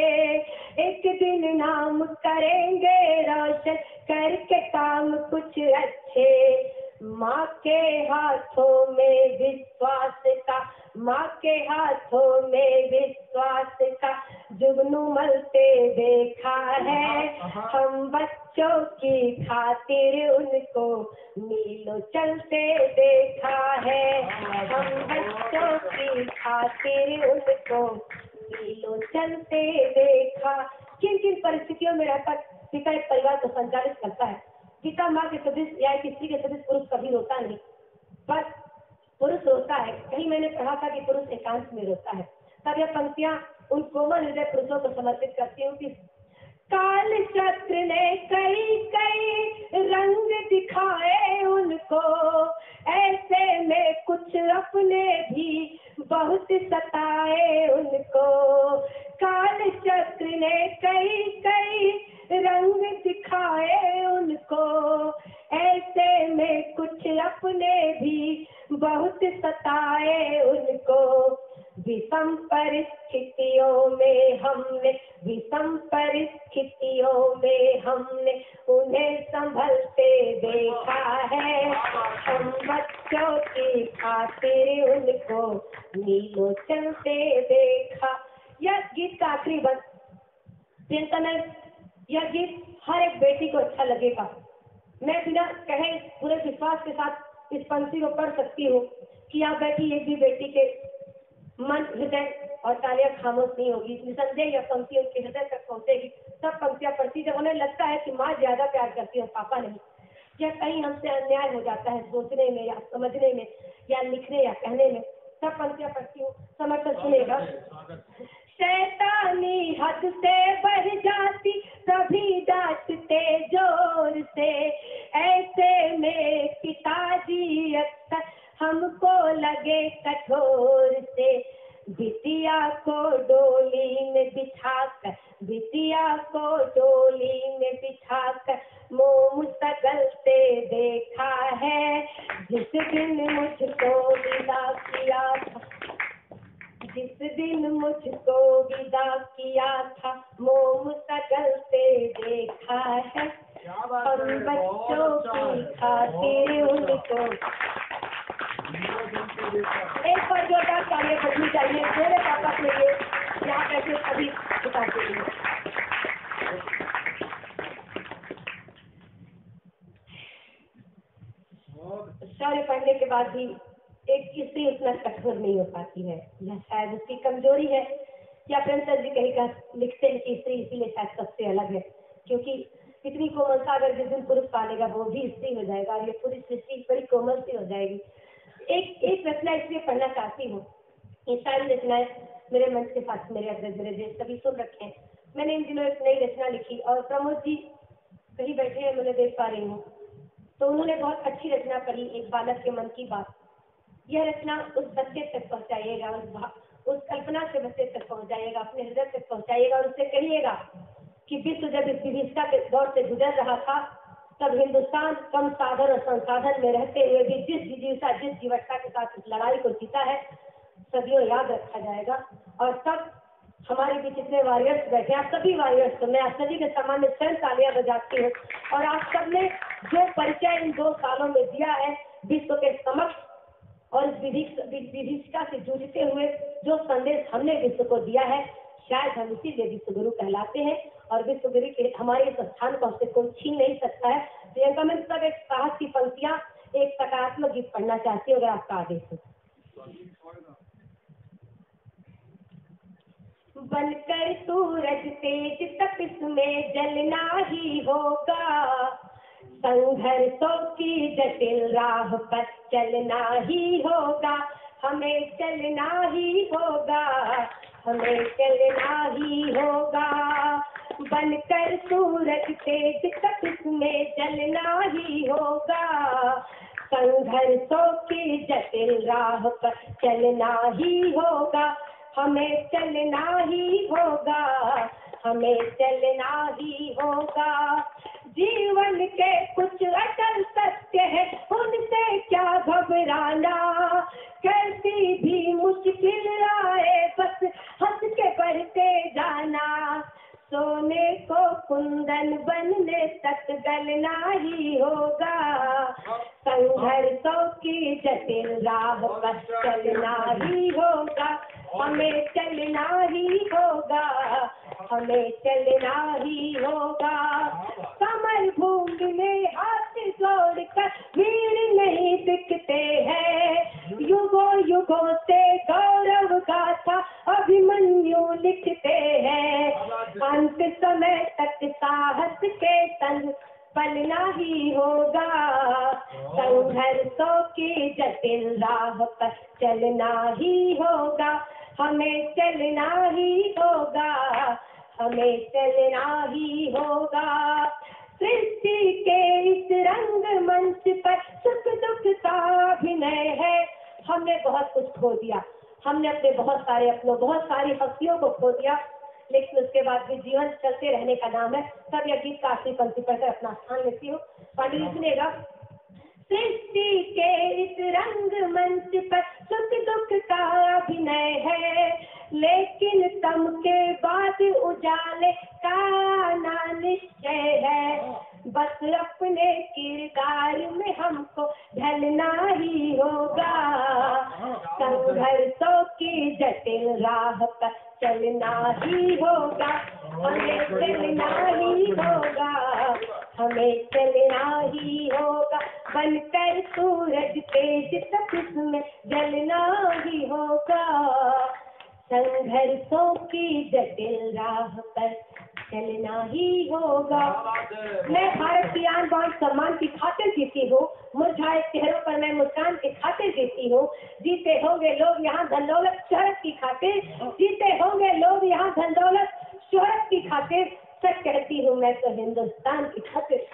एक दिन नाम करेंगे रोशन करके काम कुछ अच्छे। माँ के हाथों में विश्वास का, माँ के हाथों में विश्वास का जुगनू मलते देखा है, हम बच्चों की खातिर उनको मीलों चलते देखा है, हम बच्चों की खातिर उनको नीलोचन से देखा। किन किन परिस्थितियों में रहकर पिता एक परिवार को संचालित करता है। पिता माँ के सदस्य या एक स्त्री के सदस्य पुरुष कभी रोता नहीं, पर पुरुष रोता है। कहीं मैंने कहा था कि पुरुष एकांत में रोता है। तब यह पंक्तियां उन कोमल हृदय पुरुषों को समर्पित करती हूँ कि काल चक्र ने कई कई रंग दिखाए उनको, ऐसे में कुछ अपने भी बहुत सताए उनको। काल चक्र ने कई कई रंग दिखाए उनको, ऐसे में कुछ अपने भी बहुत सताए उनको। विषम परिस्थितियों में हमने उन्हें संभलते देखा है। हम बच्चों की खातिर उनको नीलोचन से देखा। यह गीत का आखिरी बंद चिंता में, यह गीत हर एक बेटी को अच्छा लगेगा। मैं बिना कहे पूरे विश्वास के साथ इस पंक्ति को पढ़ सकती हूँ कि यहाँ बैठी एक भी बेटी के मन, हृदय और तालियां खामोश नहीं होगी। निसंदेह यह पंक्ति उनके हृदय तक पहुंचेगी। सब पंक्तियां पढ़ती जब उन्हें लगता है कि माँ ज्यादा प्यार करती है पापा नहीं, या कहीं हमसे अन्याय हो जाता है सोचने में या समझने में या लिखने या कहने में, सब पंक्तियां पढ़ती हूँ। समर्थन सुनेगा। शैतानी हद से बढ़ जाती सभी डांटते जोर से, ऐसे में पिताजी अक्सर हमको लगे कठोर से। बिटिया को डोली में बिठाकर मोह मुस्तगलते देखा है। जिस दिन मुझको विदा किया था मोह मुस्तगलते देखा है। हम बच्चों की खातिर उनको एक बार जोरदार तालियां बजनी चाहिए मेरे पापा के लिए, यहाँ बैठे सभी पिता के लिए। शौर्य पढ़ने के बाद भी एक स्त्री उतना कठोर नहीं हो पाती है। यह शायद उसकी कमजोरी है, या प्रेमचंद जी कहीं लिखते हैं कि स्त्री इसीलिए शायद सबसे अलग है, क्योंकि इतनी कोमलता अगर जिस दिन पुरुष पालेगा वो भी स्त्री हो जाएगा और ये पूरी सृष्टि बड़ी कोमल सी हो जाएगी। एक रचना इसलिए पढ़ना चाहती हूँ। ये सारी रचनाएं मेरे मंच के साथ मेरे अग्रज मेरे देश सभी सुन रखे हैं। मैंने इन दिनों एक नई रचना लिखी और प्रमोद जी कहीं बैठे हैं, मैंने देख पा रही हूँ, तो उन्होंने बहुत अच्छी रचना पढ़ी, एक बालक के मन की बात। यह रचना उस बच्चे तक पहुँचाइएगा, उस कल्पना से बच्चे तक पहुँचाइएगा, अपने हृदय तक पहुँचाइएगा और उससे कहिएगा कि विश्व जब इस विभिन्नता के दौर से गुजर रहा था तब हिंदुस्तान कम साधन और संसाधन में रहते हुए भी जिस जिज्ञासा जिस जीवटता के साथ इस लड़ाई को जीता है सदियों याद रखा जाएगा। और तब हमारे बीच इतने वॉरियर्स बैठे, आप सभी वॉरियर्स को मैं आप सभी के सामने स्वयं तालियां बजाती हूँ। और आप सबने जो परिचय इन 2 सालों में दिया है विश्व के समक्ष और विभिन्नता से जूझते हुए जो संदेश हमने विश्व को दिया है, शायद हम इसीलिए विश्व गुरु कहलाते हैं और विश्व गुरु के हमारे इस स्थान को हमसे कोई छीन नहीं सकता है। प्रियंका मैं सब एक साहस की पंक्तियां, एक सकारात्मक गीत पढ़ना चाहती हूँ अगर आपका आदेश हो। बनकर सूरज तेज तपिश में जलना ही होगा, संघर्षों की जटिल राह पर चलना ही होगा, हमें चलना ही होगा, हमें चलना ही होगा। बनकर सूरज तेज तपिश में जलना ही होगा, संघर्षों की जटिल राह पर चलना ही होगा, हमें चलना ही होगा, हमें चलना ही होगा। जीवन के कुछ अटल सत्य है उनसे क्या घबराना, कैसी भी मुश्किल आए बस हंस के बढ़ते जाना, सोने को कुंदन बनने तक गलना ही होगा, संघर्षों की जटिल राह पर चलना ही होगा, हमें चलना ही होगा, हमें चलना ही होगा। कमर भूमि में हाथ जोड़कर वीर नहीं दिखते हैं, युगों युगों से गौरव गाथा अभिमन्यु लिखते हैं, अंत समय तक साहस के संग पलना ही होगा, संघर्षों की जटिल राह पर चलना ही होगा, हमें चलना ही होगा, हमें चलना ही होगा। सृष्टि के इस रंग मंच पर सुख दुख का अभिनय है, हमने बहुत कुछ खो दिया, हमने अपने बहुत सारे अपनों, बहुत सारी हस्तियों को खो दिया, लेकिन उसके बाद भी जीवन चलते रहने का नाम है। सब यह गीत का आखिरी पंक्ति पढ़कर अपना स्थान लेती हूँ। पानी सुनेगा। सृष्टि के इस रंग मंच पर सुख दुख का अभिनय है, लेकिन तम के बाद उजाले का ना निश्चय है, बस अपने किरदार में हमको ढलना ही होगा, संघर्षों की जटिल राह पर चलना ही होगा, हमें चलना ही होगा, हमें चलना ही होगा, बनकर सूरज तेज तपिश में जलना ही होगा, संघर्षों की जटिल राह पर चलना ही होगा। मैं भारत की आन बान सम्मान की खातिर जीती हूँ, मुरझाए चेहरों पर मैं मुस्कान की खातिर जीती हूँ, जीते होंगे लोग यहाँ धन दौलत शोहरत की खातिर, जीते होंगे लोग यहाँ धन दौलत शोहरत की खातिर, सच कहती हूँ मैं तो हिंदुस्तान की खातिर।